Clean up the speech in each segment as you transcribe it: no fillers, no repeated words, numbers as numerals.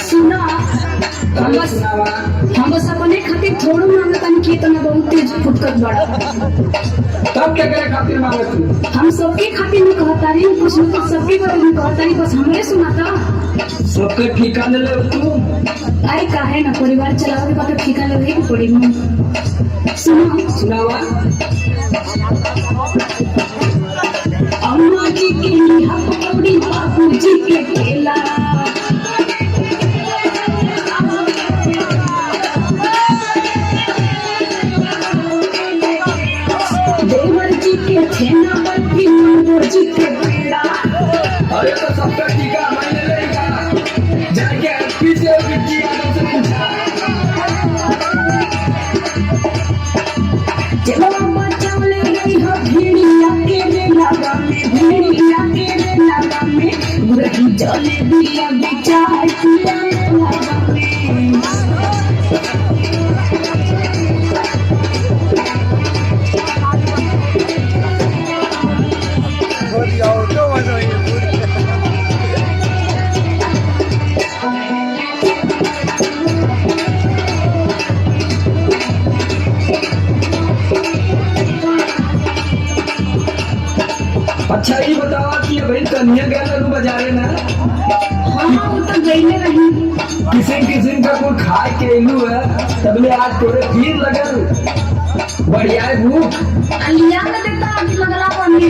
सुना हम बस अपने खातिर थोड़ा मांगतानी कि इतना बहुत तेज फुटकत बड़ा। तब क्या करे खातिर मांगे तू? हम सबके खातिर नहीं कहतारी, कुछ न कुछ सबके बारे में कहतारी, बस हमरे सुनाता। सबके ठिका ले ले तू। अरे काहे ना, परिवार चलावे के बाद ठिका लेवे के पड़ी। सुनो सुनावा। अम्मा जी के लिहा पकौड़ी, बाबू जी के केला, देवर जी के छेना बर्फी, मंगो जी के पेड़ा। अरे तो सबका ठिका मैंने लेगा। जाके पीछे बिट्टी आदम से पूछा। चलो अम्मा चावले गई हो भेड़िया के लगा में, भेड़िया के लगा में, गुरही जले दिया बिचार किया लगा में। अच्छा ये बतावा कि भाई कन्या गया तू बाजारे ना? हाँ वो तो गईले रही। किसी किसी का कोई खाए के इलू है तबले आज तोरे तीर लगल बढ़िया है भूख। लिया के देता आग लगला पड़ने।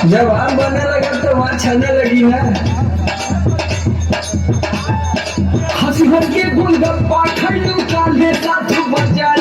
जब हम बनने लगे तो वहाँ छलने लगी ना। हंस हंस के गोलगप्पा खैलू काले साथ बजा